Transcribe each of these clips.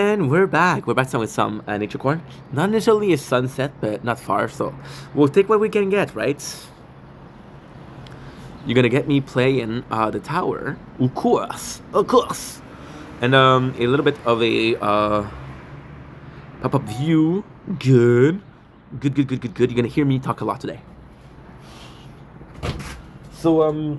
And we're back. We're back with some nature corn. Not necessarily a sunset, but not far. So we'll take what we can get, right? You're gonna get me playing the tower, of course, and a little bit of a pop-up view. Good. You're gonna hear me talk a lot today. So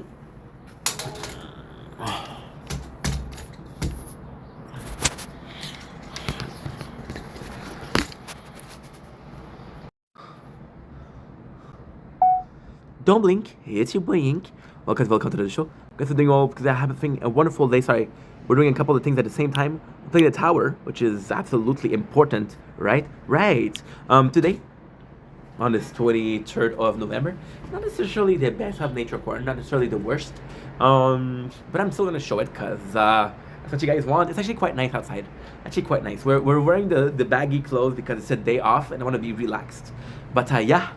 don't blink. It's your blink. Welcome to the show. Guys, we're doing all because I have a wonderful day. Sorry, we're doing a couple of things at the same time. We're playing the tower, which is absolutely important, right? Right. Today, on this 23rd of November, not necessarily the best of nature corn, not necessarily the worst. But I'm still gonna show it because that's what you guys want. It's actually quite nice outside. Actually quite nice. We're wearing the baggy clothes because it's a day off and I want to be relaxed. But yeah.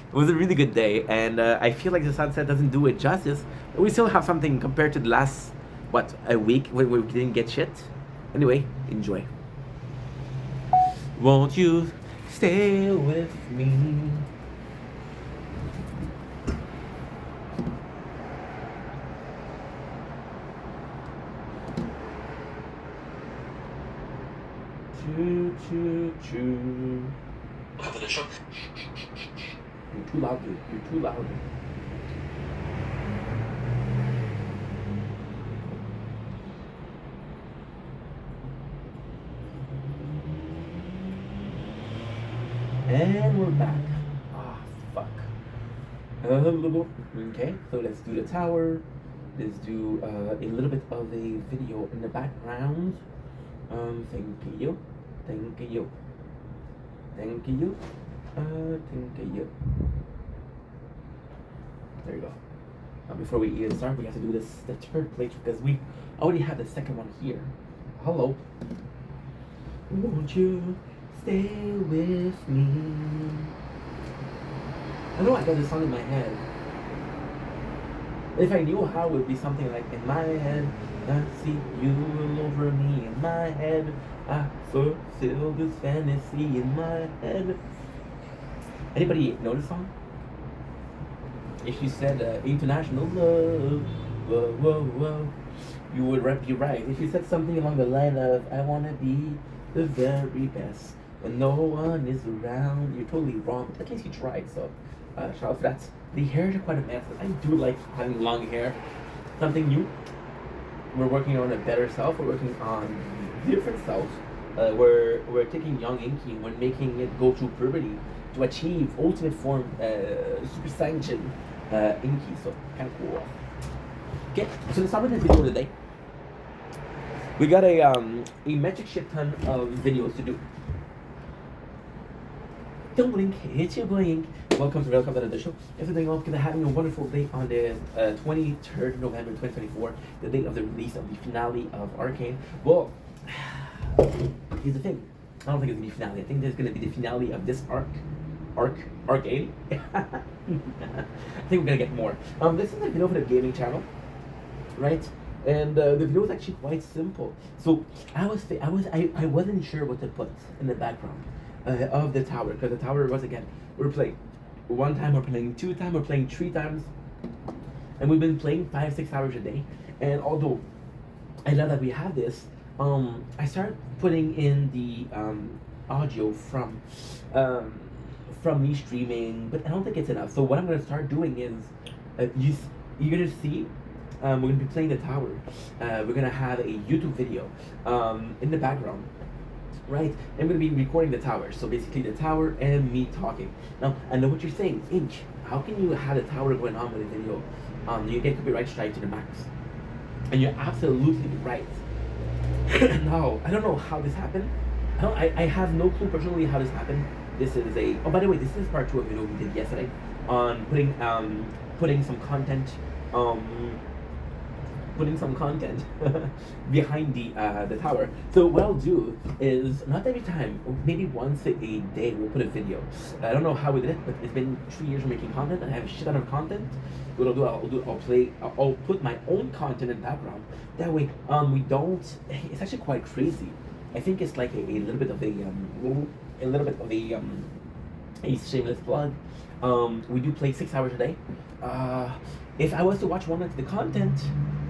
It was a really good day, and I feel like the sunset doesn't do it justice. But we still have something compared to the last, a week where we didn't get shit. Anyway, enjoy. Won't you stay with me? Choo choo choo. Welcome to the show. You're too loud, dude. You're too loud. And we're back. Ah, fuck. Okay, so let's do the tower. Let's do a little bit of a video in the background. Thank you. Thank you. Thank you. Thank you. There you go. Before we even start, we have to do the third plate because we already have the second one here. Hello. Won't you stay with me? I know I got this song in my head. If I knew how, it would be something like, in my head, I see you all over me. In my head, I fulfill this fantasy in my head. Anybody know this song? If you said international love, whoa, whoa, whoa, you would be right. If you said something along the line of, I want to be the very best when no one is around, you're totally wrong. At least you tried, so shout out for that. The hair is quite a mess. I do like having long hair. Something new. We're working on a better self. We're working on different selves. We're taking young Inky and we're making it go through puberty to achieve ultimate form, Super Saiyan Inky. So kind of cool. Okay, so let's start with this video today. We got a magic shit ton of videos to do. Don't blink, hit your blink. Welcome to the show. Everything else because I'm having a wonderful day on the 23rd November 2024, the date of the release of the finale of Arcane. Well, here's the thing. I don't think it's gonna be finale. I think there's gonna be the finale of this Arcane. I think we're gonna get more. This is a video for the gaming channel, right? And the video is actually quite simple. So I wasn't sure what to put in the background of the tower because the tower was again we're playing one time, we're playing two times, we're playing three times, and we've been playing 5-6 hours a day. And although I love that we have this, I started putting in the audio from me streaming, but I don't think it's enough. So what I'm gonna start doing is you're gonna see. We're gonna be playing the tower. We're gonna have a YouTube video in the background, right? And we're gonna be recording the tower. So basically, the tower and me talking. Now, I know what you're saying, Inch. How can you have the tower going on with a video? You get copyright strike to the max, and you're absolutely right. Now, I don't know how this happened. I have no clue personally how this happened. This is a. Oh, by the way, this is part 2 of a video we did yesterday on putting some content. Putting some content behind the tower. So what I'll do is not every time, maybe once a day we'll put a video. I don't know how we did it, but it's been 3 years of making content. I have a shit ton of content. What I'll put my own content in the background. That way, we don't. It's actually quite crazy. I think it's like a little bit of a little bit of a shameless plug. We do play 6 hours a day. If I was to watch one of the content,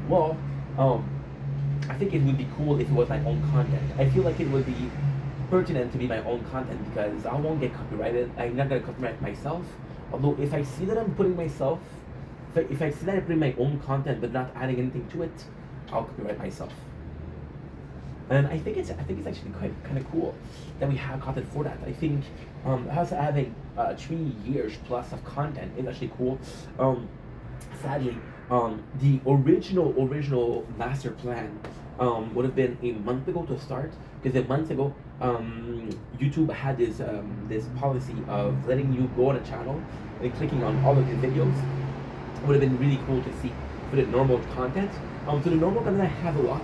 well, I think it would be cool if it was my own content. I feel like it would be pertinent to be my own content because I won't get copyrighted. I'm not gonna copyright myself. Although if I see that I'm putting myself, if I see that I'm putting my own content but not adding anything to it, I'll copyright myself. And I think it's actually quite kind of cool that we have content for that. I think us having 3 years plus of content is actually cool. Sadly, the original master plan would have been a month ago to start because a month ago YouTube had this policy of letting you go on a channel and clicking on all of the videos. It would have been really cool to see for the normal content. So the normal content I have a lot.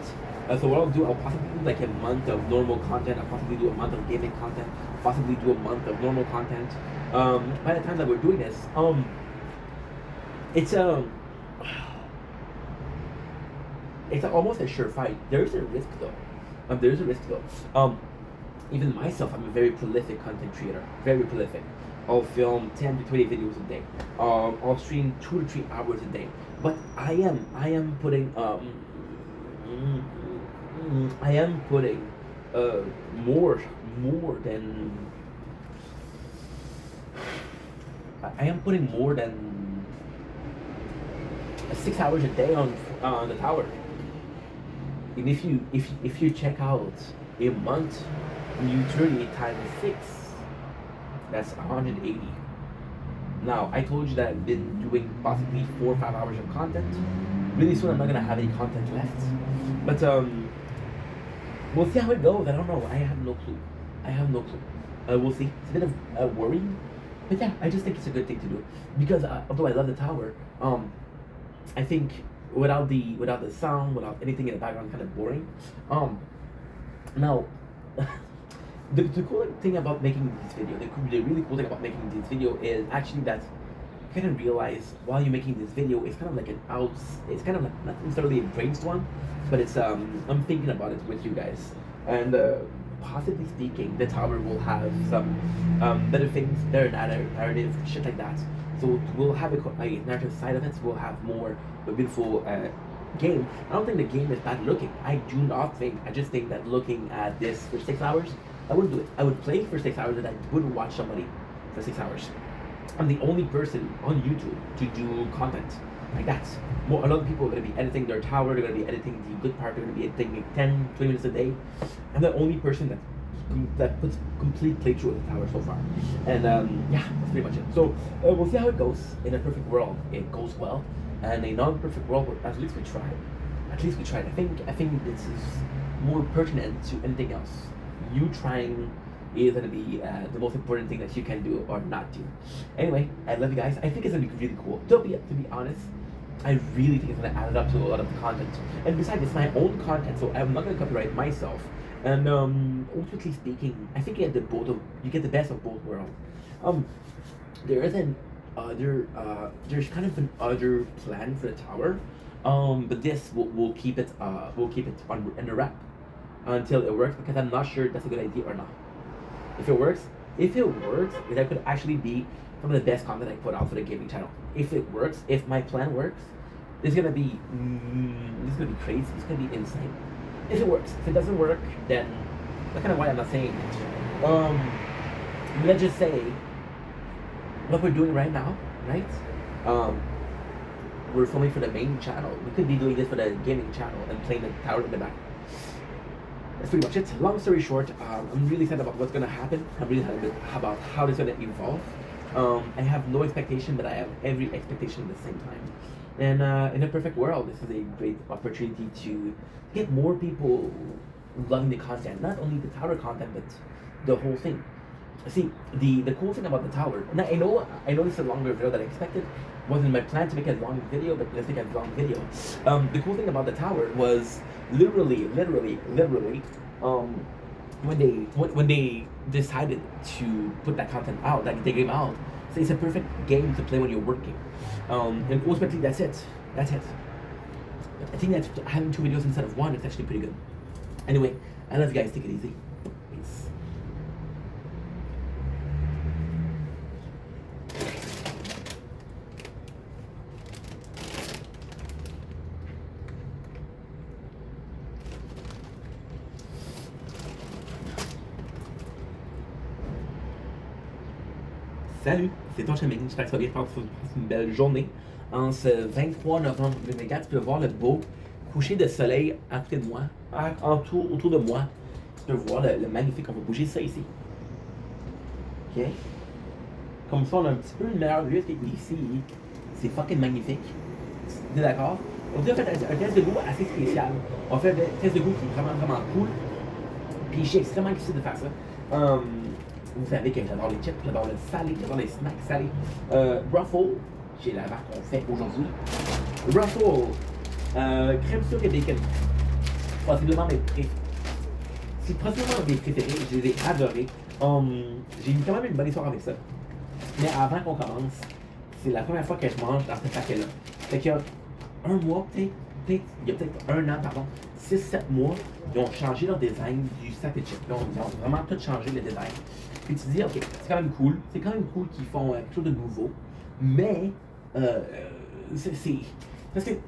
So what I'll do, I'll possibly do like a month of normal content. I'll possibly do a month of gaming content. Possibly do a month of normal content. By the time that we're doing this, it's almost a sure fight. There's a risk though. There's a risk though. Even myself, I'm a very prolific content creator. Very prolific. I'll film 10 to 20 videos a day. I'll stream 2 to 3 hours a day. But I am putting more than I am putting more than 6 hours a day on the tower. And if you check out a month, you 38 times 6, that's 180. Now I told you that I've been doing possibly 4 or 5 hours of content. Really soon I'm not gonna have any content left. But we'll see how it goes. I don't know. I have no clue. We'll see. It's a bit of worrying, but yeah, I just think it's a good thing to do because although I love the tower, I think without the sound, without anything in the background, kind of boring. Now, the cool thing about making this video, the really cool thing about making this video is actually that you kind of realize while you're making this video, it's kind of like it's kind of like not necessarily a brainstorm, but it's I'm thinking about it with you guys, and possibly speaking, the tower will have some better things, better narrative, shit like that. So we'll have a narrative side of it. We'll have more a beautiful game. I don't think the game is bad looking. I do not think. I just think that looking at this for 6 hours, I wouldn't do it. I would play for 6 hours and I wouldn't watch somebody for 6 hours. I'm the only person on YouTube to do content like that. A lot of people are going to be editing their tower, they're going to be editing the good part, they're going to be editing 10, 20 minutes a day. I'm the only person that puts complete playthrough of the tower so far. And yeah, that's pretty much it. So we'll see how it goes. In a perfect world, it goes well. And a non-perfect world, at least we tried. At least we tried. I think this is more pertinent to anything else. You trying is going to be the most important thing that you can do or not do. Anyway, I love you guys. I think it's going to be really cool. To be honest, I really think it's going to add up to a lot of the content. And besides, it's my own content, so I'm not going to copyright myself. And ultimately speaking, I think you get the best of both worlds. There is there's kind of an other plan for the tower, but this we'll keep it under wrap until it works because I'm not sure that's a good idea or not. If it works, that could actually be some of the best content I put out for the gaming channel. If it works, if my plan works, it's gonna be crazy. It's gonna be insane. If it works, if it doesn't work, then that's kind of why I'm not saying it. Let's just say what we're doing right now, right? We're filming for the main channel. We could be doing this for the gaming channel and playing the tower in the back. That's pretty much it. Long story short, I'm really excited about what's gonna happen. I'm really excited about how it's gonna evolve. I have no expectation, but I have every expectation at the same time. And in a perfect world, this is a great opportunity to get more people loving the content. Not only the tower content, but the whole thing. See, the cool thing about the tower, and I know this is a longer video than I expected. Wasn't my plan to make a long video, but let's make a long video. The cool thing about the tower was literally, when they decided to put that content out, like they gave out, so it's a perfect game to play when you're working. And ultimately, that's it. I think that having 2 videos instead of 1 is actually pretty good. Anyway, I love you guys. Take it easy. Peace. Salut, c'est ton chemin. J'espère que ça va bien. Je pense que c'est une belle journée. En ce 23 novembre 2024, tu peux voir le beau coucher de soleil à côté de moi, autour de moi. Tu peux voir le magnifique. On va bouger ça ici. Ok? Comme ça, on a un petit peu une meilleure vue. Ici, c'est fucking magnifique. Tu es d'accord? On a fait un test de goût assez spécial. On fait un test de goût qui est vraiment, vraiment cool. Puis je suis extrêmement excité de faire ça. Vous savez que j'adore les chips, j'adore le salé, j'adore les snacks salés. Ruffle, j'ai la marque qu'on fait aujourd'hui. Ruffle, crème sucre et bacon. Possiblement mes préférés. C'est possiblement mes préférés, je les ai adorés. J'ai eu quand même une bonne histoire avec ça. Mais avant qu'on commence, c'est la première fois que je mange dans ce paquet-là. Fait qu'il y a un mois, il y a peut-être un an, pardon, 6-7 mois, ils ont changé leur design du sac de chips. Ils ont vraiment tout changé le design. Puis tu te dis, ok, c'est quand même cool. C'est quand même cool qu'ils font quelque chose de nouveau. Mais, c'est. Parce que. Ok,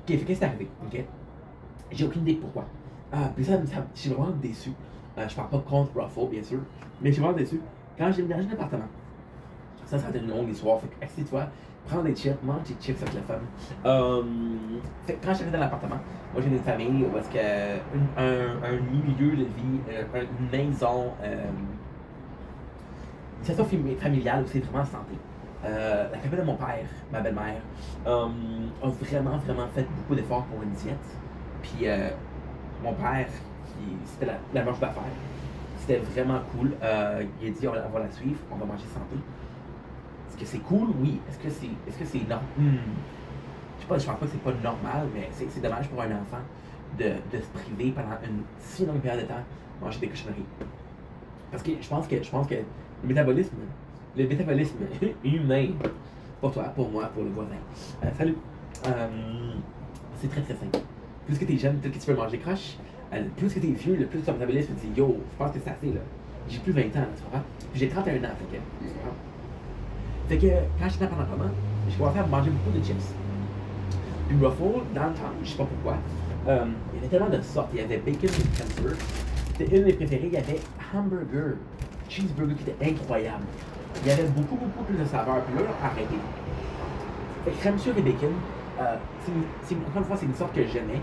fait qu'est-ce qui est arrivé? Ok? J'ai aucune idée pourquoi. Puis ça, je suis vraiment déçu. Je parle pas contre Ruffle, bien sûr. Mais je suis vraiment déçu. Quand j'ai déménagé l'appartement, ça a été une longue histoire. Fait que, assieds-toi, prends des chips, mange des chips avec la femme. Fait que quand j'arrive dans l'appartement, moi j'ai une famille où est-ce que un milieu de vie, une maison, une situation familiale où c'est vraiment santé. La famille de mon père, ma belle-mère, a vraiment, vraiment fait beaucoup d'efforts pour une diète. Puis mon père, c'était la marche d'affaires. C'était vraiment cool. Il a dit on va la suivre, on va manger santé. Est-ce que c'est cool? Oui. Est-ce que c'est normal? Je pense pas que c'est pas normal, mais c'est dommage pour un enfant de se priver pendant une si longue période de temps manger des cochonneries. Parce que je pense que le métabolisme humain, pour toi, pour moi, pour le voisin. Salut. C'est très très simple. Plus que t'es jeune, plus que tu peux manger croche, plus que t'es vieux, plus ton métabolisme dit yo, je pense que c'est assez là. J'ai plus 20 ans, tu comprends? Puis j'ai 31 ans, fait que quand j'étais pendant le moment, j'ai commencé à manger beaucoup de chips. Puis Ruffle, dans le temps, je sais pas pourquoi, il y avait tellement de sortes. Il y avait bacon et crème sucre. C'était une de mes préférées. Il y avait hamburger, cheeseburger qui était incroyable. Il y avait beaucoup, beaucoup plus de saveurs. Puis là, arrêté. Fait que crème sucre et bacon, encore une fois, c'est une sorte que j'aimais.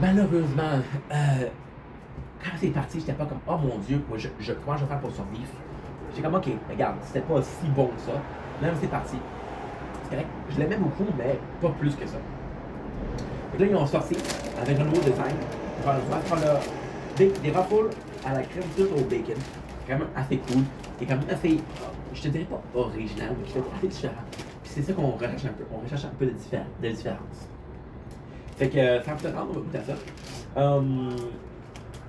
Malheureusement, quand c'est parti, j'étais pas comme, oh mon Dieu, moi, comment je vais faire pour survivre? J'ai comme, ok, regarde, c'était pas si bon que ça. Même c'est parti. C'est correct. Je l'aimais beaucoup, mais pas plus que ça. Et là, ils ont sorti avec un nouveau design. Des Ruffles à la crème sucre au bacon. C'est quand même assez cool. C'est quand même assez, je te dirais pas original, mais je te dirais assez différent. Puis c'est ça qu'on recherche un peu. On recherche un peu de différence. Fait que, sans plus attendre, on va goûter à ça.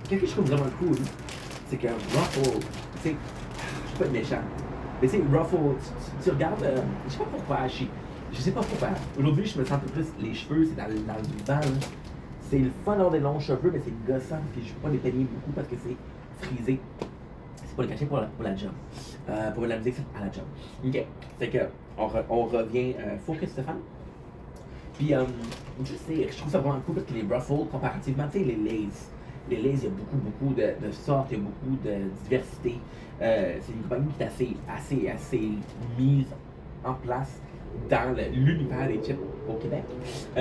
Quelque chose que je trouve vraiment cool, c'est que Ruffle, tu sais, je suis pas méchant. Mais tu sais, Ruffle, tu regardes, je sais pas pourquoi, je sais pas pourquoi. Aujourd'hui, je me sens un peu plus, les cheveux, c'est dans le vent. C'est le fun d'avoir des longs cheveux, mais c'est gossant, puis je peux pas les peigner beaucoup parce que c'est frisé. C'est pas le cacher pour la job. Pour la musique à la job. Ok. Fait que, on revient focus, Stéphane. Puis, je sais, je trouve ça vraiment cool parce que les Ruffles, comparativement, tu sais, les Lay's, il y a beaucoup de sortes, il y a beaucoup de diversité. C'est une compagnie qui est assez mise en place dans l'univers des chips au Québec.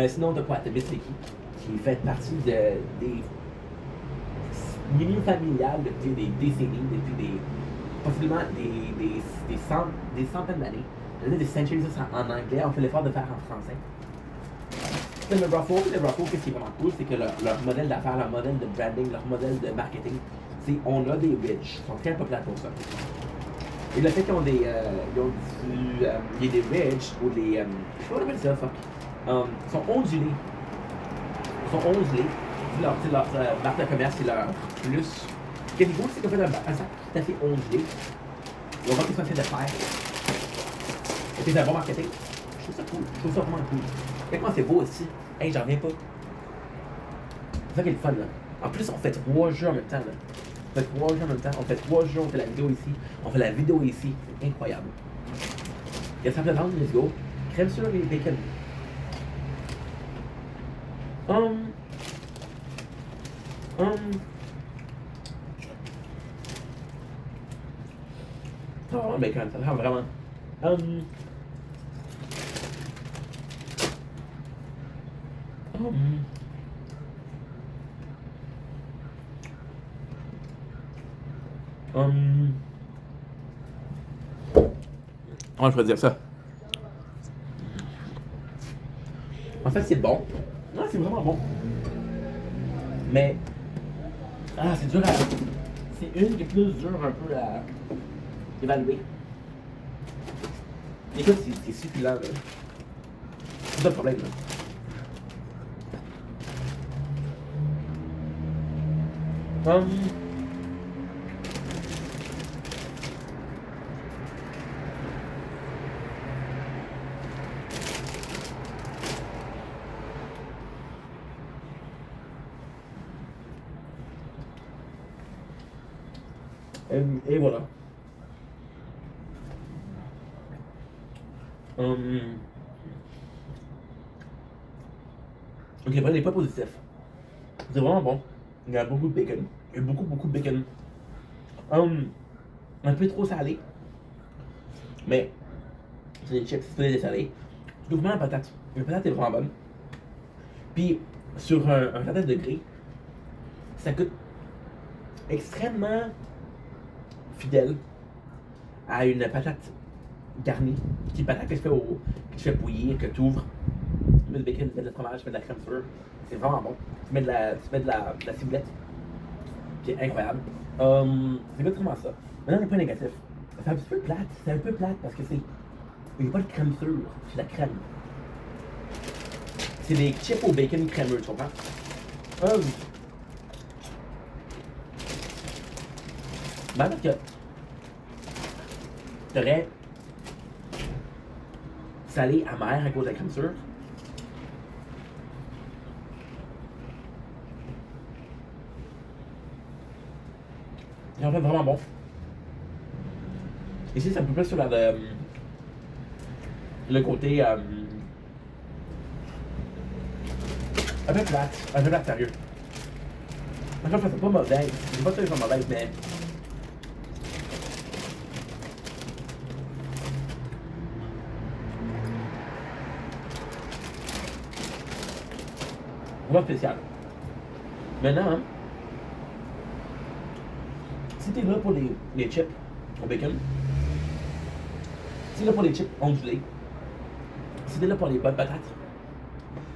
Sinon, t'as quoi? T'as Miss Vicky, qui fait partie des milieux familiales depuis des décennies, depuis possiblement des centaines d'années. Des centuries, ça en anglais, on fait l'effort de faire en français. Le Ruffle, qu'est-ce qui est vraiment cool, c'est que leur modèle d'affaires, leur modèle de branding, leur modèle de marketing, c'est on a des ridges, ils sont très populaires pour ça. Et le fait qu'ils ont il y a des ridges ou des, je sais pas comment on appelle ça, fuck, ils sont ondulés. Leur marque de commerce, c'est leur plus. Ce qui est cool, c'est qu'on fait un sac tout à fait ondulé. On voit qu'ils sont en train de faire. Et puis c'est un bon marketing. Je trouve ça cool, je trouve ça vraiment cool. Comment c'est beau aussi. Hey, j'en reviens pas. C'est ça qui est le fun là. En plus, on fait 3 jeux en même temps. Là. On fait 3 jeux en même temps. On fait 3 jeux, on fait la vidéo ici. On fait la vidéo ici. C'est incroyable. Il y a simple viande, let's go. Crème sur et bacon. Um. Ça va vraiment bacon, ça sent vraiment. Um. Um. Comment je pourrais dire ça? En fait, c'est bon. Non, c'est vraiment bon. Mais. Ah, c'est dur à. C'est une des plus dures un peu à évaluer. Écoute, c'est succulent, là. C'est pas le problème, là. Et voilà. Ok, voilà les points positifs. C'est vraiment bon. Il y a beaucoup de bacon. Il y a beaucoup de bacon. Un peu trop salé. Mais c'est des chips, c'est des salés. Je trouve vraiment la patate. La patate est vraiment bonne. Puis sur un certain degré, ça coûte extrêmement fidèle à une patate garnie. Petite patate que tu fais bouillir, que tu ouvres. Tu mets du bacon, tu mets de la fromage, tu mets de la crème sur. C'est vraiment bon. Tu mets de la ciboulette. C'est incroyable. C'est exactement ça. Maintenant, les points négatifs. C'est un petit peu plate. C'est un peu plate parce que il n'y a pas de crème sûre. C'est de la crème. C'est des chips au bacon crémeux, tu comprends? Ben, parce que t'aurais salé amer à cause de la crème sûre. C'est en fait vraiment bon. Ici, c'est un peu plus sur le côté un peu plate sérieux. En fait, c'est pas mauvais. Je sais pas si c'est mauvais, mais. Vraiment spécial. Maintenant, si t'es là pour les chips au bacon, si t'es là pour les chips ondulés, si t'es là pour les bonnes patates,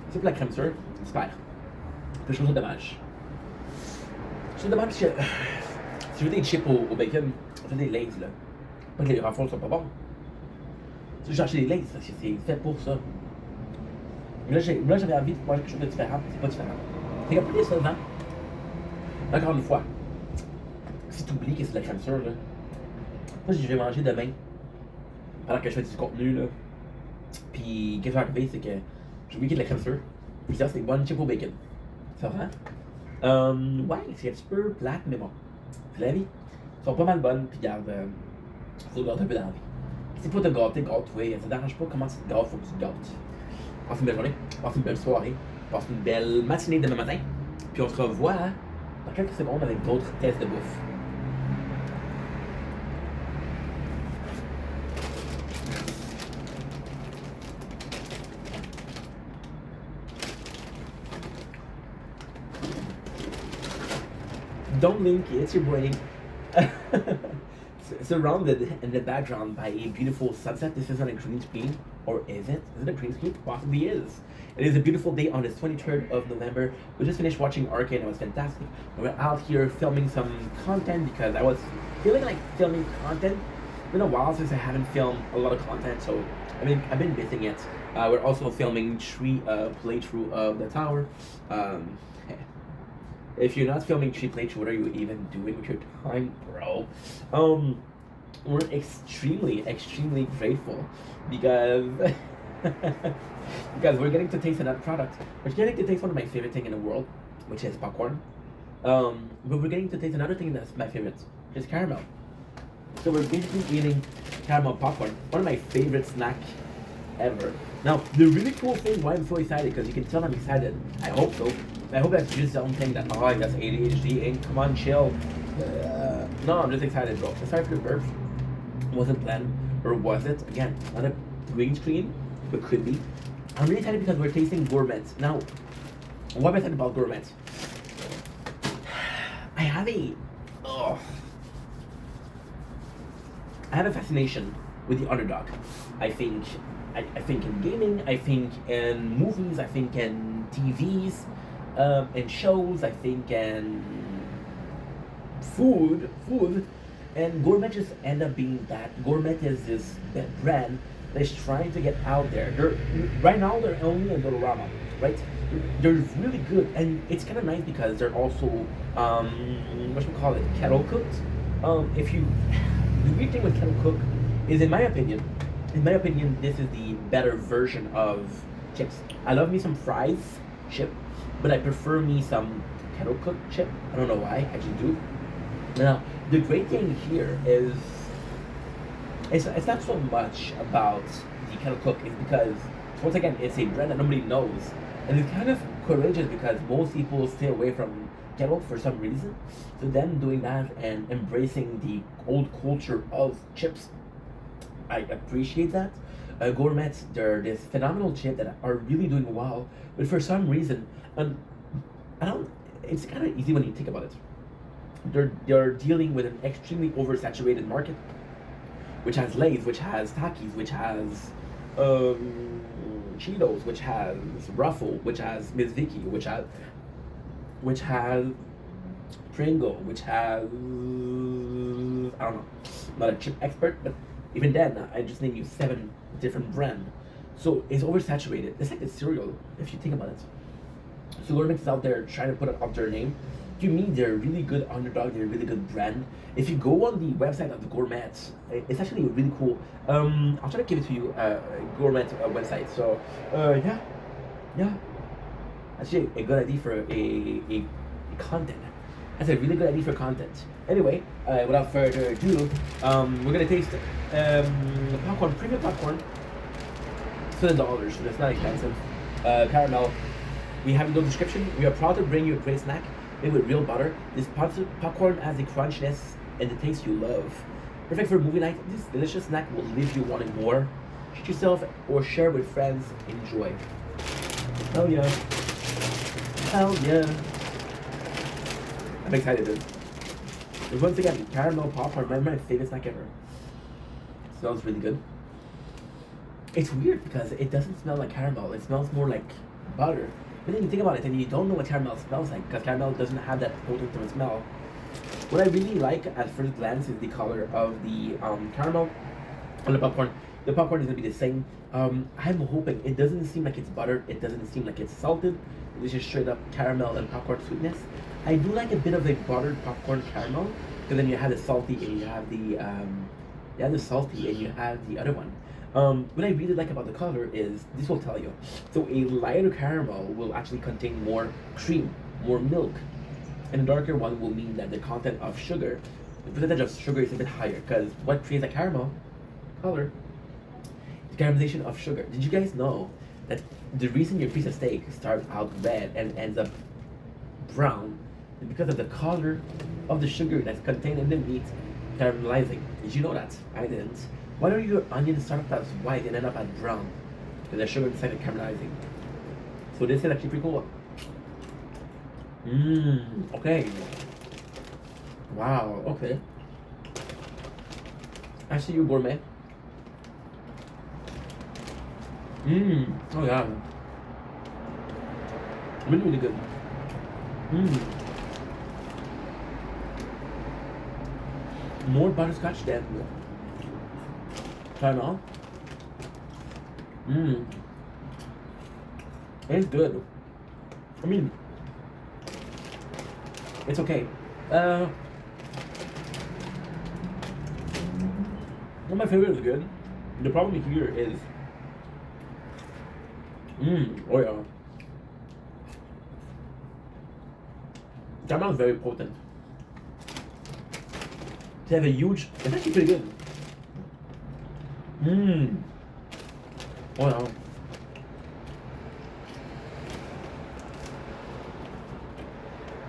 si t'es pour la crème sûre, super. Puis je trouve ça dommage. Je trouve dommage parce que si je veux des chips au bacon, je veux des Lay's là. Pas que les renforts sont pas bons. Si j'ai acheté des Lay's, parce que c'est fait pour ça. Mais là, j'avais envie de manger quelque chose de différent, c'est pas différent. C'est un peu décevant. Encore une fois, si tu oublies que c'est de la crème sûre, là, moi je vais manger demain, pendant que je fais du contenu, là. Puis, qu'est-ce qui va arriver, c'est que j'ai oublié qu'il y a de la crème sûre. Puis ça, c'est une bonne chip au bacon. Ça va? Ouais, c'est un petit peu plate, mais bon. C'est la vie. Elles sont pas mal bonnes, puis garde, faut te gâter un peu dans la vie. Si pas te gâter, gâte-toi. Ça dérange pas comment tu te gâtes, faut que tu te gâtes. Passe une belle journée, passe une belle soirée, passe une belle matinée demain matin. Puis on se revoit dans quelques secondes avec d'autres tests de bouffe. Don't blink, it's your brain. Surrounded in the background by a beautiful sunset. This is on a green screen, or is it? Is it a green screen? Possibly is. It is a beautiful day on this 23rd of November. We just finished watching Arcane. It was fantastic. We were out here filming some content because I was feeling like filming content. It's been a while since I haven't filmed a lot of content, so I've been missing it. We're also filming 3 playthrough of the tower. If you're not filming 3 playthrough, what are you even doing with your time, bro? We're extremely grateful because because we're getting to taste another product. We're getting to taste one of my favorite things in the world, which is popcorn. But we're getting to taste another thing that's my favorite. It's caramel. So we're basically eating caramel popcorn. One of my favorite snack ever. Now, the really cool thing why I'm so excited, because you can tell I'm excited. I hope so. I hope that's just something that, oh, that's ADHD, and come on, chill. No, I'm just excited, bro. Sorry for the burp. Wasn't planned, or was it? Again, not a green screen, but could be. I'm really excited because we're tasting gourmets. Now, what am I excited about gourmets? I have a, oh, I have a fascination with the underdog. I think, I think in gaming, I think in movies, I think in TVs, in shows, I think in food, and Gourmet just end up being that. Gourmet is this that brand that is trying to get out there. Right now they're only in Dolorama, right? They're really good, and it's kind of nice because they're also what should we call it, kettle cooked. If you The weird thing with kettle cook is, in my opinion, this is the better version of chips. I love me some fries chip, but I prefer me some kettle cooked chip. I don't know why, I just do. Now, the great thing here is it's not so much about the kettle cook. It's because, once again, it's a brand that nobody knows, and it's kind of courageous because most people stay away from kettle for some reason. So them doing that and embracing the old culture of chips, I appreciate that. Gourmets, they're this phenomenal chip that are really doing well, but for some reason, I don't. It's kind of easy when you think about it. They're dealing with an extremely oversaturated market, which has Lay's, which has Takis, which has Cheetos, which has Ruffle, which has Miss Vicky, which has Pringle, which has, I don't know, not a chip expert, but even then, I just named you 7 different brands. So it's oversaturated. It's like a cereal, if you think about it. So Gourmet is out there trying to put up their name. To me, they're a really good underdog. They're a really good brand. If you go on the website of the Gourmet, it's actually really cool. I'll try to give it to you, Gourmet website. So, yeah. Actually, a good idea for a content. That's a really good idea for content. Anyway, without further ado, we're gonna taste popcorn, premium popcorn. $7, so that's not expensive. Caramel. We have no description. We are proud to bring you a great snack made with real butter. This popcorn has the crunchiness and the taste you love. Perfect for a movie night. This delicious snack will leave you wanting more. Treat yourself or share with friends. Enjoy. Hell yeah. Hell yeah. I'm excited, dude. And once again, caramel popcorn, my favorite snack ever. Smells really good. It's weird because it doesn't smell like caramel. It smells more like butter. But then you think about it and you don't know what caramel smells like because caramel doesn't have that potent of a smell. What I really like at first glance is the color of the caramel and the popcorn. The popcorn is going to be the same. I'm hoping it doesn't seem like it's buttered. It doesn't seem like it's salted. It's just straight up caramel and popcorn sweetness. I do like a bit of a buttered popcorn caramel because then you have the salty and you have the salty and you have the other one. What I really like about the color is, this will tell you. So a lighter caramel will actually contain more cream, more milk. And a darker one will mean that the content of sugar, the percentage of sugar is a bit higher. Because what creates a caramel color? The caramelization of sugar. Did you guys know that the reason your piece of steak starts out red and ends up brown is because of the color of the sugar that's contained in the meat caramelizing? Did you know that? I didn't. Why don't your onions start up as white and end up as brown? Because the sugar decided caramelizing. So this is actually pretty cool. Okay. Wow, okay. I see you, Gourmet. Oh yeah. Really, really good. More butterscotch than caramel. It's good. I mean, it's okay. One of my favorites is good. The problem here is, oh yeah. Caramel is very potent. They have a huge. It's actually pretty good. Mmm. Oh no.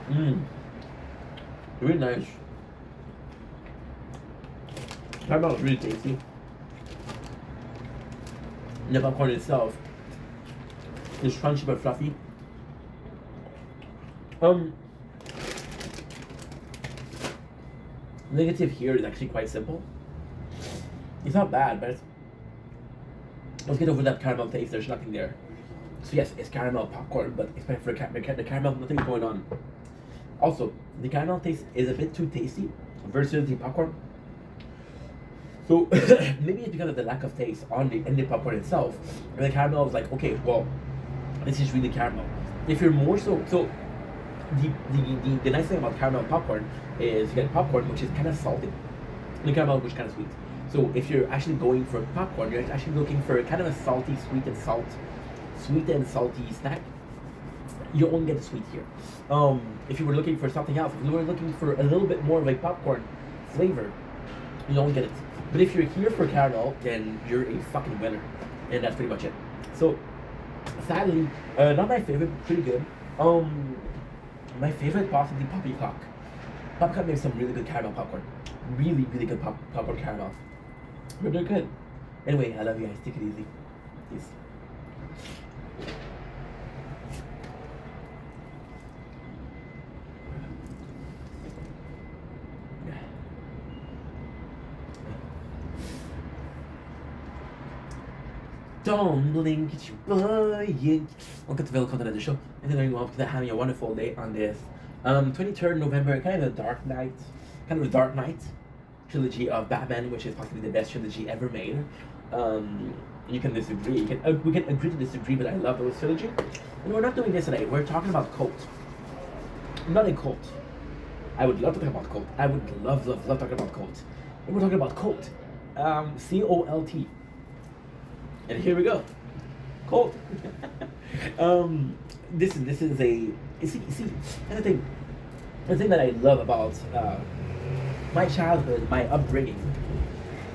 Mmm. Really nice. Caramel is really tasty. And the popcorn itself is crunchy but fluffy. Negative here is actually quite simple. It's not bad, but let's get over that caramel taste. There's nothing there. So yes, it's caramel popcorn, but except for the caramel, nothing's going on. Also, the caramel taste is a bit too tasty versus the popcorn. So maybe it's because of the lack of taste in the popcorn itself. And the caramel is like, okay, well, this is really caramel. If you're more so the nice thing about caramel popcorn is you get popcorn which is kind of salty, and the caramel which is kind of sweet. So if you're actually going for popcorn, you're actually looking for kind of a salty, sweet and salty snack. You only get the sweet here. If you were looking for something else, if you were looking for a little bit more of a popcorn flavor, you don't get it. But if you're here for caramel, then you're a fucking winner, and that's pretty much it. So, sadly, not my favorite, pretty good. My favorite possibly Poppycock. Poppycock makes some really good caramel popcorn, really good popcorn caramel, but they're good. Anyway, I love you guys. Take it easy. Peace. Don't blink, it's your boy. Welcome to Welcome to the show. And then you hope that having a wonderful day on this 23rd November, kind of a dark night, Dark Knight trilogy of Batman, which is possibly the best trilogy ever made. You can disagree. We can agree to disagree, but I love those trilogy. And we're not doing this today. We're talking about cult. Not a cult. I would love to talk about cult. I would love talking about cult. And we're talking about cult. COLT. And here we go. Cold. This is a see that's the thing that I love about my childhood, my upbringing.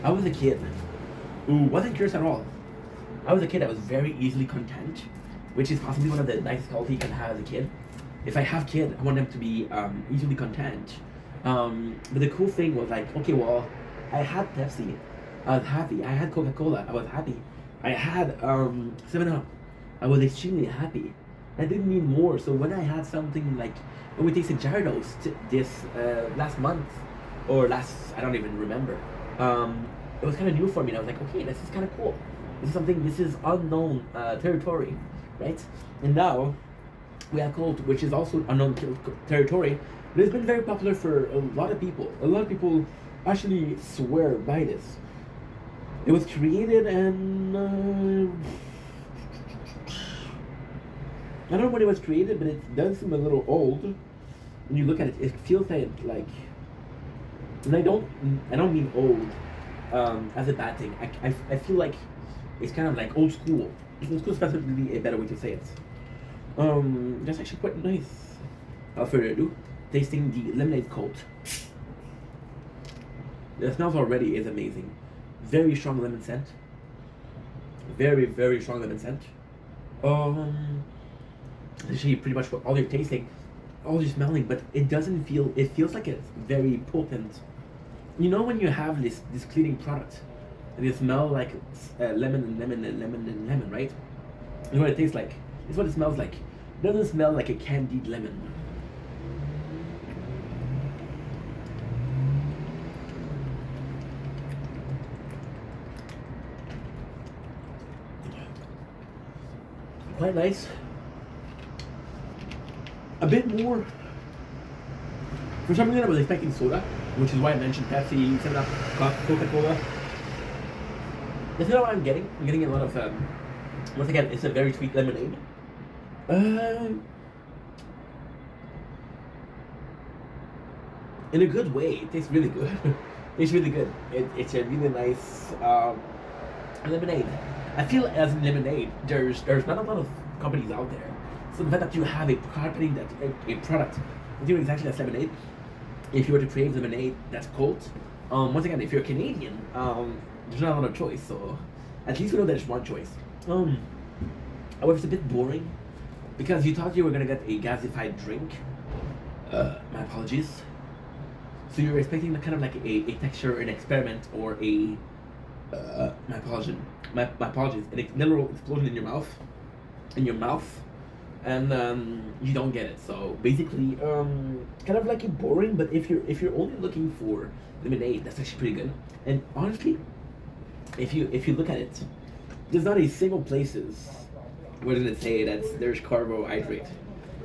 I was a kid who wasn't curious at all. I was a kid that was very easily content, which is possibly one of the nicest qualities you can have as a kid. If I have kids, I want them to be easily content. But the cool thing was like, okay, well, I had Pepsi, I was happy. I had Coca-Cola, I was happy. I had 7-Up. I was extremely happy. I didn't need more. So when I had something like when we tasted Gyarados this last month or I don't even remember. It was kind of new for me. And I was like, okay, this is kind of cool. This is unknown territory, right? And now we have Colt, which is also unknown territory. But it's been very popular for a lot of people. A lot of people actually swear by this. It was created in I don't know when it was created, but it does seem a little old. When you look at it, it feels like, and I don't mean old as a bad thing. I feel like it's kind of like old school. Old school is possibly a better way to say it. That's actually quite nice. Without further ado, tasting the lemonade Colt. The smells already is amazing. Very strong lemon scent. Very strong lemon scent. Actually, pretty much what all you're tasting, all you're smelling, but it doesn't feel. It feels like it's very potent. You know when you have this cleaning product, and you smell like lemon and lemon and lemon and lemon, right? You know what it tastes like. It's what it smells like. It doesn't smell like a candied lemon. Quite nice. A bit more. For some reason, I was expecting soda, which is why I mentioned Pepsi, 7-Up, Coca-Cola. That's not what I'm getting. I'm getting a lot of. Once again, it's a very sweet lemonade. In a good way. It tastes really good. It's really good. It's a really nice lemonade. I feel as in lemonade, there's not a lot of companies out there. So the fact that you have a product doing exactly that's lemonade. If you were to crave lemonade that's cold, once again, if you're Canadian, there's not a lot of choice. So at least we know there's one choice. However, it's a bit boring because you thought you were gonna get a gasified drink. My apologies. So you're expecting kind of like a texture, an experiment, or a my apologies, my apologies, an literal explosion in your mouth, and you don't get it. So basically, kind of like boring. But if you're only looking for lemonade, that's actually pretty good. And honestly, if you look at it, there's not a single places where did it say that there's carbohydrate.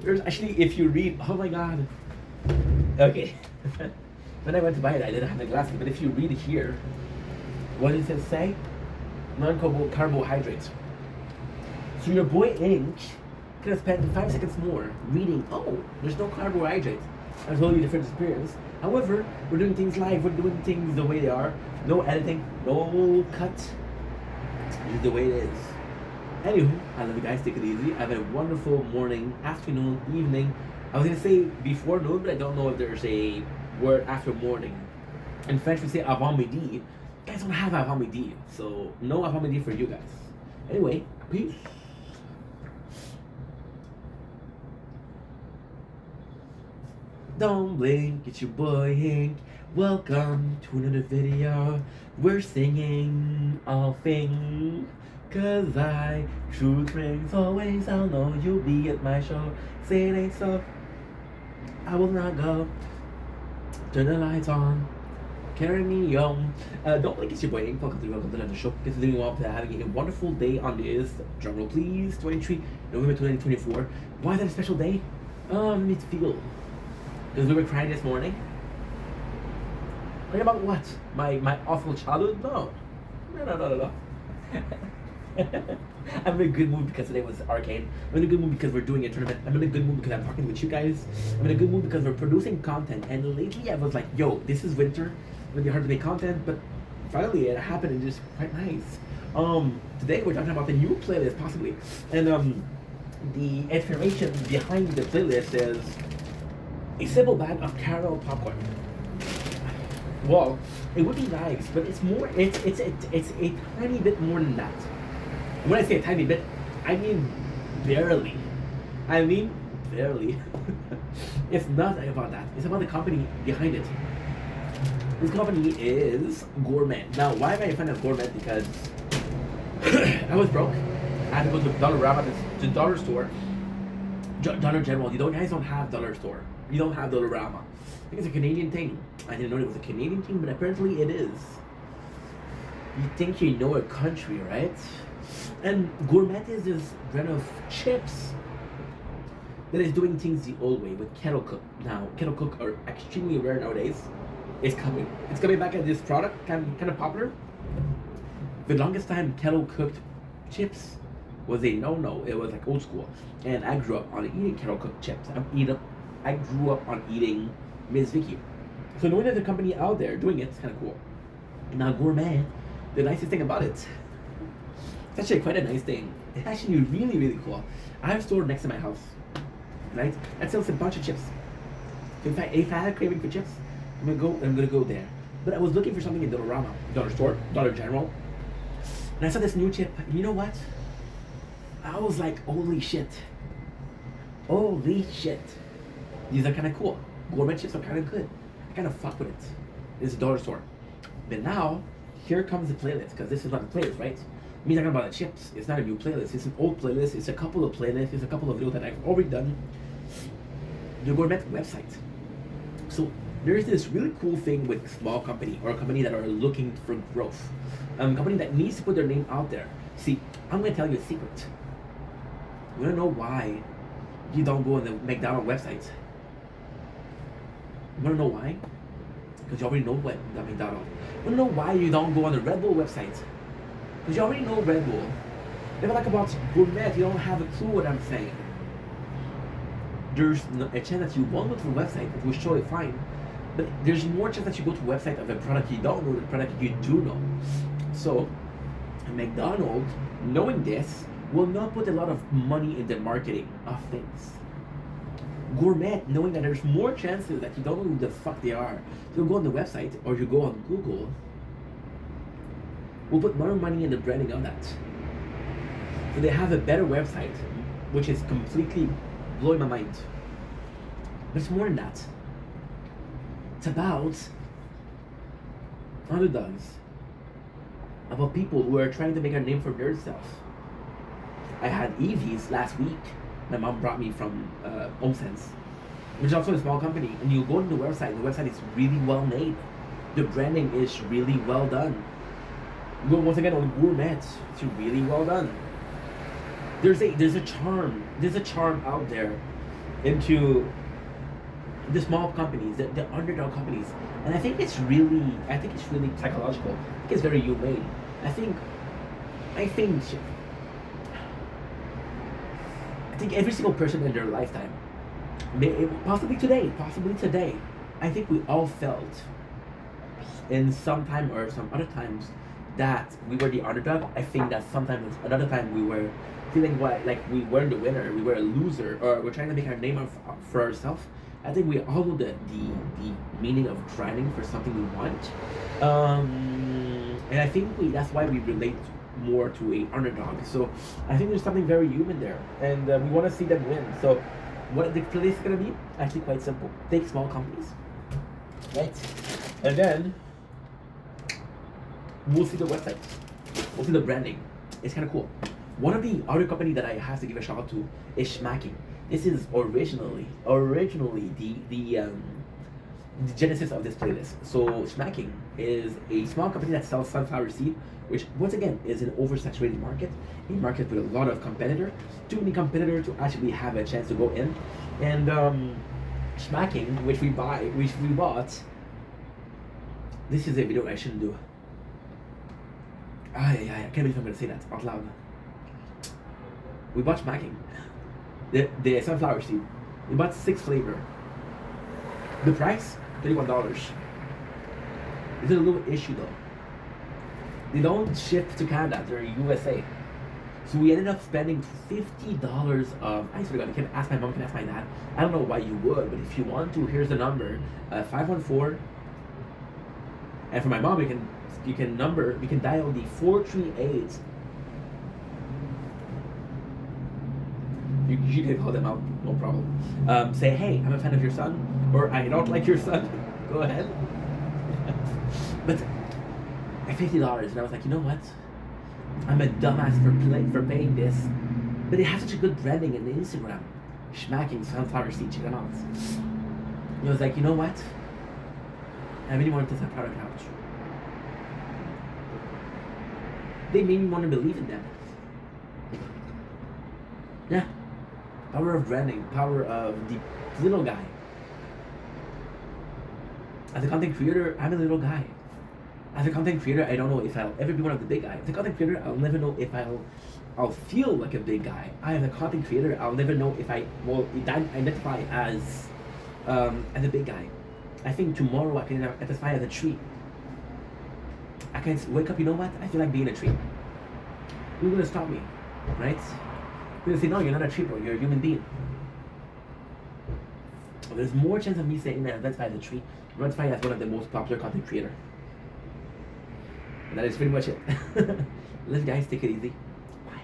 There's actually, if you read, oh my god, okay. When I went to buy it, I didn't have the glasses, but if you read here, what does it say? Non-carbohydrates. So your boy Ink could have spent 5 seconds more reading, oh, there's no carbohydrates. A totally different experience. However, we're doing things live, we're doing things the way they are. No editing, no cut. Just the way it is. Anywho, I love you guys, take it easy. Have a wonderful morning, afternoon, evening. I was gonna say before noon, but I don't know if there's a word after morning. In French we say avant midi. You guys don't have avant midi, so no avant midi for you guys. Anyway, peace. Don't blink, it's your boy Hank. Welcome to another video. We're singing all things, cause I truth rings always. I'll know you'll be at my show. Say it ain't so, I will not go. Turn the lights on, carry me on. Don't blink, it's your boy Hank. Welcome to another show. Continuing on to having a wonderful day on this, drumroll please, 23 November 2024. Why is that a special day? Let me feel. Because we were crying this morning. Crying about what? My awful childhood? No. I'm in a good mood because today was Arcane. I'm in a good mood because we're doing a tournament. I'm in a good mood because I'm talking with you guys. I'm in a good mood because we're producing content. And lately I was like, yo, this is winter. It's gonna be hard to make content, but finally it happened and it's quite nice. Today we're talking about the new playlist possibly. And the information behind the playlist is a simple bag of caramel popcorn. Well, it would be nice, but it's more. It's a tiny bit more than that. When I say a tiny bit, I mean barely. It's not about that. It's about the company behind it. This company is Gourmet. Now, why am I a fan of Gourmet? Because I was broke. I had to go to Dollarama, to dollar store, Dollar General. You guys don't have dollar store. You don't have Dollarama. I think it's a Canadian thing. I didn't know it was a Canadian thing, but apparently it is. You think you know a country, right? And Gourmet is this brand of chips that is doing things the old way with Kettle Cook. Now, Kettle Cook are extremely rare nowadays. It's coming back at this product, kind of popular. For the longest time, Kettle Cooked chips was a no-no. It was like old school. And I grew up on eating Kettle Cooked chips. I grew up on eating Miss Vicky. So knowing there's a company out there doing it, it's kind of cool. Now Gourmet, the nicest thing about it, it's actually quite a nice thing. It's actually really, really cool. I have a store next to my house, right? That sells a bunch of chips. So if I had a craving for chips, I'm gonna go there. But I was looking for something in Dollarama, Dollar Store, Dollar General, and I saw this new chip. And you know what? I was like, holy shit. Holy shit. These are kind of cool. Gourmet chips are kind of good. I kind of fuck with it. It's a dollar store. But now, here comes the playlist, because this is not a playlist, right? Me talking about the chips. It's not a new playlist. It's an old playlist. It's a couple of playlists. It's a couple of videos that I've already done. The Gourmet website. So there's this really cool thing with a small company or a company that are looking for growth. A company that needs to put their name out there. See, I'm going to tell you a secret. You want to know why you don't go on the McDonald's website? You want to know why? Because you already know what the McDonald's. You want to know why you don't go on the Red Bull website? Because you already know Red Bull. If I talk about Gourmet, you don't have a clue what I'm saying. There's a chance that you won't go to the website, it will show it fine. But there's more chance that you go to the website of a product you don't know than a product you do know. So, McDonald's, knowing this, will not put a lot of money in the marketing of things. Gourmet, knowing that there's more chances that you don't know who the fuck they are. So you go on the website or you go on Google, we'll put more money in the branding of that. So they have a better website, which is completely blowing my mind. But it's more than that. It's about underdogs, about people who are trying to make a name for themselves. I had Eevees last week. My mom brought me from HomeSense, which is also a small company. And you go to the website is really well made. The branding is really well done. You go once again on Gourmet, it's really well done. There's a charm out there into the small companies, the underdog companies. And I think it's really psychological. I think it's very humane. I think every single person in their lifetime, possibly today, I think we all felt in some time or some other times that we were the underdog. I think that sometimes another time we were feeling like we weren't the winner, we were a loser, or we're trying to make our name for ourselves. I think we all know the meaning of grinding for something we want, and I think that's why we relate more to a underdog. So I think there's something very human there, and we want to see them win. So what the place is gonna be? Actually, quite simple. Take small companies, right, and then we'll see the website, we'll see the branding. It's kind of cool. One of the other company that I have to give a shout out to is Smacking. This is originally the genesis of this playlist. So Smacking is a small company that sells sunflower seed, which once again is an oversaturated market, a market with a lot of competitor, too many competitors to actually have a chance to go in. And Smacking, which we bought. This is a video I shouldn't do. I can't believe I'm gonna say that out loud. We bought Smacking, the sunflower seed. We bought 6 flavor. The price, $31. It's a little issue though. They don't ship to Canada, they're USA. So we ended up spending $50 of, I swear to God, I can ask my mom, can ask my dad. I don't know why you would, but if you want to, here's the number, 514. And for my mom, you can dial the 438. You can call them out, no problem. Say, hey, I'm a fan of your son, or I don't like your son. Go ahead. But at $50, and I was like, you know what? I'm a dumbass for paying this, but it has such a good branding in the Instagram. Smacking sunflower seed chicken nuggets. And I was like, you know what? I really wanted to set product out. They made me want to believe in them. Yeah. Power of branding, power of the little guy. As a content creator, I'm a little guy. As a content creator, I don't know if I'll ever be one of the big guys. As a content creator, I'll never know if I'll feel like a big guy. As a content creator, I'll never know if I will identify as a big guy. I think tomorrow I can identify as a tree. I can wake up, you know what? I feel like being a tree. Who's gonna stop me, right? You're gonna say, no, you're not a tree, bro. You're a human being. There's more chance of me saying that I identify as a tree, identify as one of the most popular content creator. And that is pretty much it. Let's guys take it easy. Bye.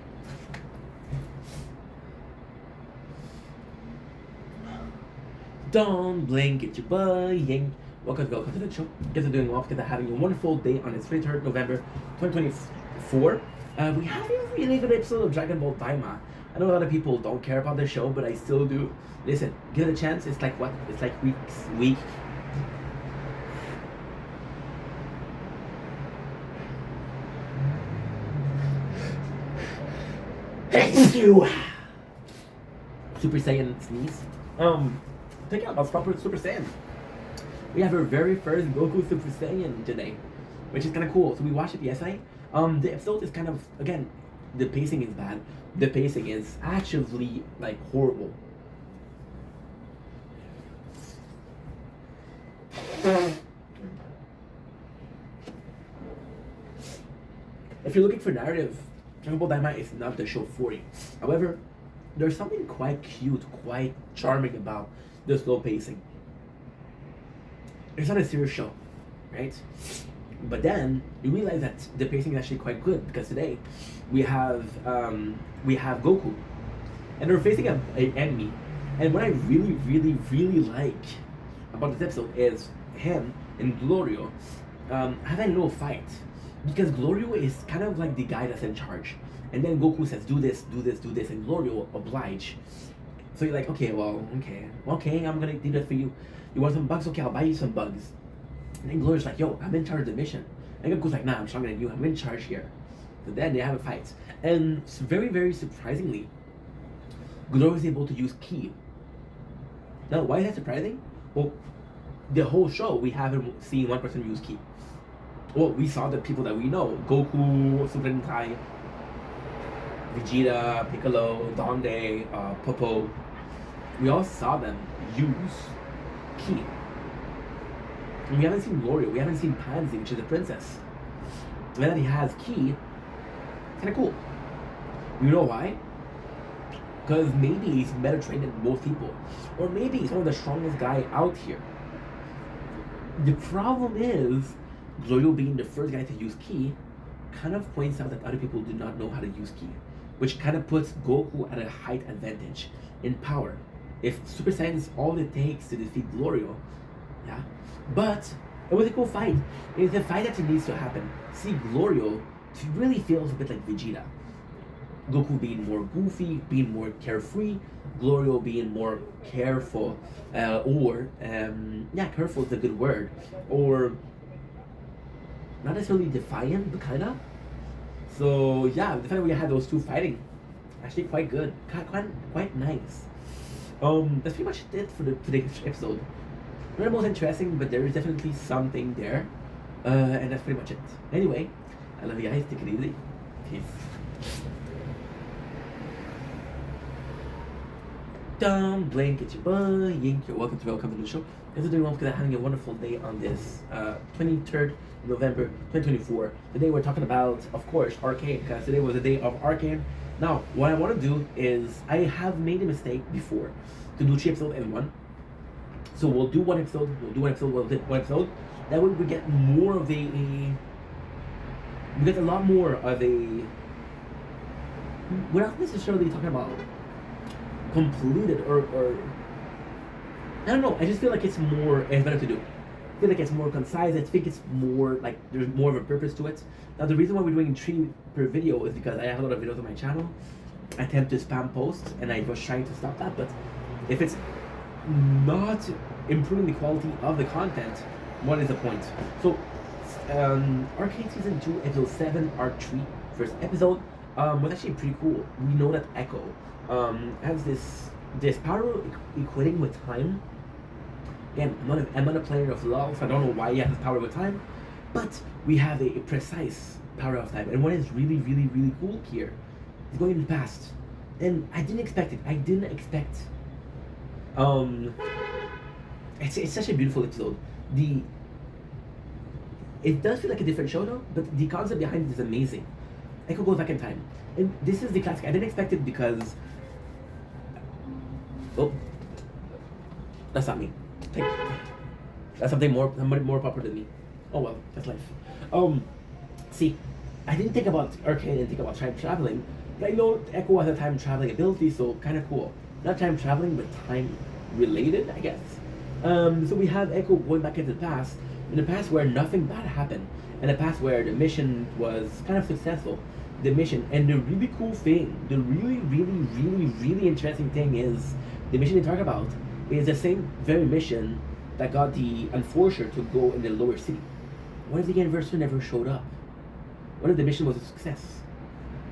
Don't blink, it's your buying. Welcome to the show. Guys are doing well because they're having a wonderful day on this 23rd November 2024. We have a really good episode of Dragon Ball Daima. I know a lot of people don't care about the show, but I still do. Listen, give it a chance. It's like what? It's like week. Thank you. Super Saiyan sneeze. Take out proper Super Saiyan. We have our very first Goku Super Saiyan today, which is kind of cool. So we watched it yesterday. The episode is kind of, again, the pacing is bad. The pacing is actually like horrible. If you're looking for narrative, Dragon Ball Daima is not the show for you. However, there's something quite cute, quite charming about the slow pacing. It's not a serious show, right? But then you realize that the pacing is actually quite good because today we have Goku, and they're facing an enemy. And what I really, really, really like about this episode is him and Glorio having a little fight, because Glorio is kind of like the guy that's in charge, and then Goku says, "Do this, do this, do this," and Glorio oblige. So you're like, okay, well, okay, I'm gonna do that for you. You want some bugs? Okay, I'll buy you some bugs. And then Glorio's like, yo, I'm in charge of the mission. And Goku's like, nah, I'm stronger than you. I'm in charge here. So then they have a fight. And very, very surprisingly, Glorio is able to use Ki. Now, why is that surprising? Well, the whole show, we haven't seen one person use Ki. Well, we saw the people that we know. Goku, Super Sentai, Vegeta, Piccolo, Donde, Popo. We all saw them use Ki. And we haven't seen Glorio, we haven't seen Pansy, which is a princess. And that he has Ki, it's kinda cool. You know why? Because maybe he's better trained than most people. Or maybe he's one of the strongest guy out here. The problem is, Glorio being the first guy to use Ki kind of points out that other people do not know how to use Ki. Which kind of puts Goku at a height advantage in power. If Super Saiyan is all it takes to defeat Glorio, yeah. But it was a cool fight. It's a fight that needs to happen. See, Glorio really feels a bit like Vegeta. Goku being more goofy, being more carefree, Glorio being more careful, careful is a good word, or not necessarily defiant, but kinda. So yeah, the fact that we had those two fighting, actually quite good, quite nice. That's pretty much it for today's episode. Not the most interesting, but there is definitely something there, and that's pretty much it. Anyway, I love you guys. Take it easy. Peace. Don't blink, it's your boy Yink. You're welcome to the show. As you're doing well, because I'm having a wonderful day on this 23rd November 2024. Today we're talking about, of course, Arcane, because today was the day of Arcane. Now, what I want to do is, I have made a mistake before to do 3 episodes in one. So we'll do one episode, That way we get more of we get a lot more of a, without necessarily talking about completed or I don't know, I just feel like it's better to do. I feel like it's more concise. I think it's more like there's more of a purpose to it. Now the reason why we're doing 3 per video is because I have a lot of videos on my channel. I tend to spam post, and I was trying to stop that, but if it's not improving the quality of the content, what is the point? So Arcane Season 2 Episode 7 Arc 3 first episode was actually pretty cool. We know that Echo has this power equating with time. Again, I'm not a player of LoL, so I don't know why he has this power with time, but we have a precise power of time. And what is really, really, really cool here is going in the past. And I didn't expect it. It's such a beautiful episode. It does feel like a different show now, but the concept behind it is amazing. Echo goes back in time. And this is the classic. I didn't expect it because... Oh, that's not me. That's somebody more popular than me. Oh well, that's life. See, I didn't think about Arcane and think about time traveling, but I know Echo has a time traveling ability, so kind of cool. Not time traveling, but time related, I guess. So we have Echo going back into the past, in the past where nothing bad happened, in the past where the mission was kind of successful. The mission, and the really cool thing, the really, really, really, really interesting thing is, the mission they talk about is the same very mission that got the Enforcer to go in the lower city. What if the Enforcer never showed up? What if the mission was a success?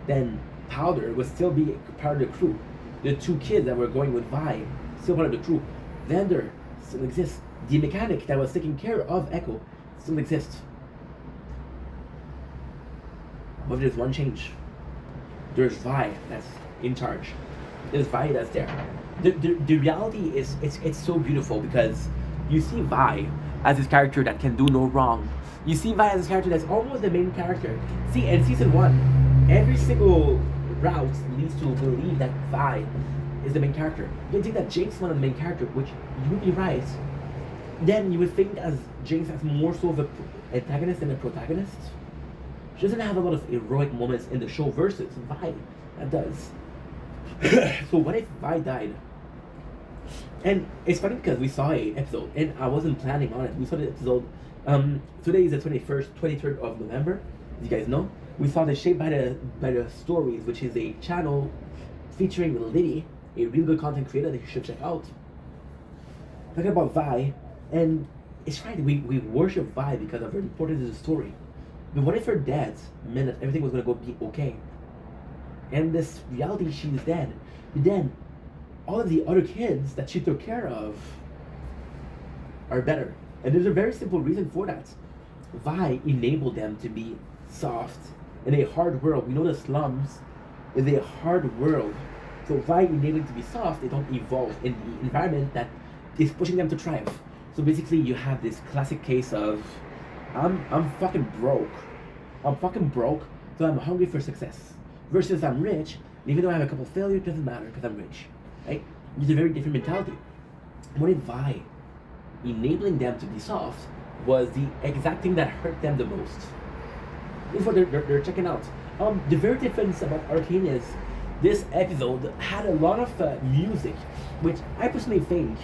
Then Powder would still be part of the crew. The 2 kids that were going with Vi, still part of the crew. Vander still exists. The mechanic that was taking care of Echo still exists. What if there's one change? There's Vi that's in charge. There's Vi that's there. The reality is, it's so beautiful because you see Vi as this character that can do no wrong. You see Vi as this character that's almost the main character. See, in season 1, every single routes leads to believe that Vi is the main character. You can think that Jinx is one of the main character, which you would be right. Then you would think as Jinx as more so of an antagonist than a protagonist. She doesn't have a lot of heroic moments in the show versus Vi that does. So what if Vi died? And it's funny because we saw a episode and I wasn't planning on it. We saw the episode. Today is the 23rd of November. As you guys know, we saw the Shaped by the Stories, which is a channel featuring Liddy, a real good content creator that you should check out. Talking about Vi, and it's right. We worship Vi because of her importance to the story. But what if her death meant that everything was gonna be okay? And this reality, she's dead. But then all of the other kids that she took care of are better. And there's a very simple reason for that. Vi enabled them to be soft in a hard world. We know the slums is a hard world. So Vi enabled them to be soft, they don't evolve in the environment that is pushing them to thrive. So basically you have this classic case of I'm fucking broke. I'm fucking broke, so I'm hungry for success. Versus I'm rich, and even though I have a couple of failures, it doesn't matter because I'm rich. Right? It's a very different mentality. What if Vi enabling them to be soft was the exact thing that hurt them the most? This is what they're checking out. The very difference about Arcane is this episode had a lot of music, which I personally think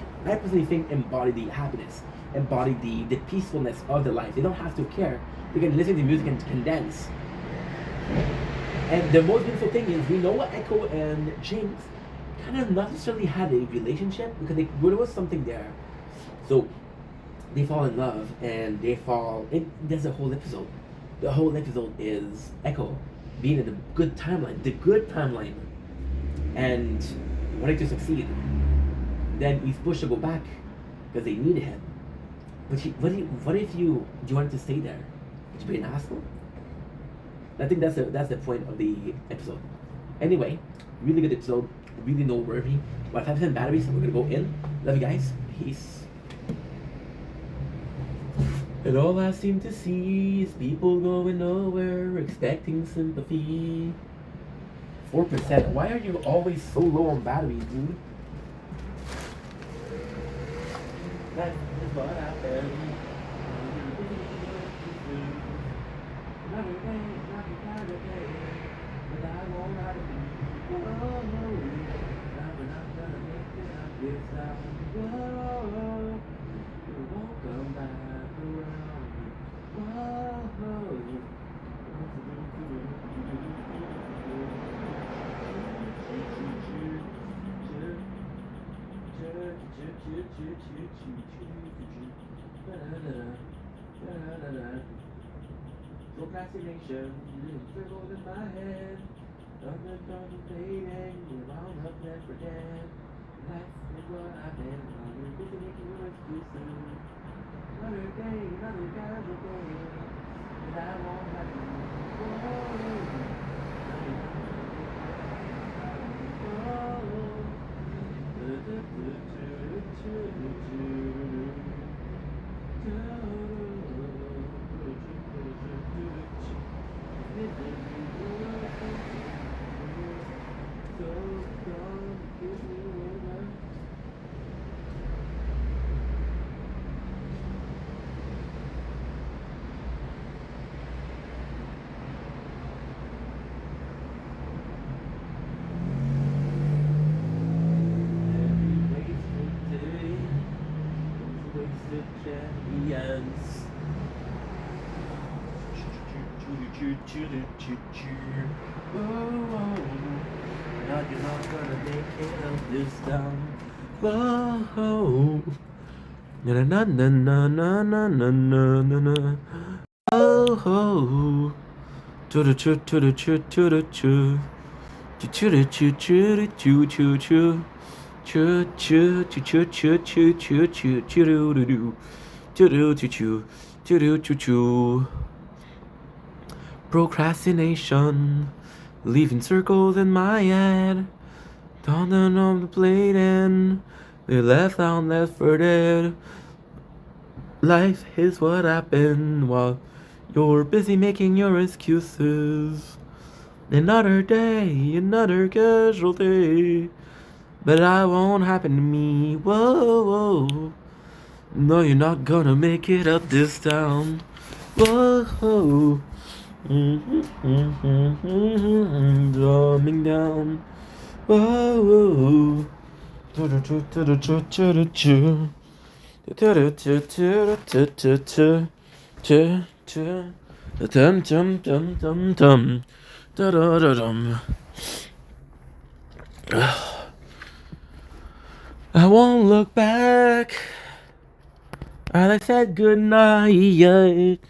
embody the happiness, embody the peacefulness of the life. They don't have to care. They can listen to music and can dance. And the most beautiful thing is we know Echo and Jinx kind of not necessarily had a relationship because there was something there. So they fall in love and they fall. There's a whole episode. The whole episode is Echo being in the good timeline, and wanting to succeed. Then he's pushed to go back because they need him. But what if you wanted to stay there? Would you be an asshole? I think that's the point of the episode. Anyway, really good episode. Really noteworthy. About 5% battery, so we're gonna go in. Love you guys. Peace. And all I seem to see is people going nowhere, expecting sympathy. 4%. Why are you always so low on batteries, dude? That is what happened. Another day, not another day, but I won't have to be. Whoa, I'm not gonna make it up this time. Whoa, you won't come back around. Whoa. Procrastination, living circles in my head. Contemplating, you're all up there for dead. Life is what I've been wanting, busy making your excuses. Another day, another casual day, but I won't have Now you're not gonna make it up this time. Whoa. Na na na na na na na na na na. Oh. Choo choo choo choo choo choo. Choo choo choo choo choo choo. Choo choo choo choo choo choo choo choo choo doo. Choo choo choo choo choo choo. Procrastination, leaving circles in my head. Dawn on the plate and they left out left for dead. Life is what happened while you're busy making your excuses. Another day, another casualty. But that won't happen to me. Whoa, whoa. No, you're not gonna make it up this town. Whoa. Dumbing down. Whoa. Tum tum tum tum tum. Da da da dum. I won't look back. I said goodnight.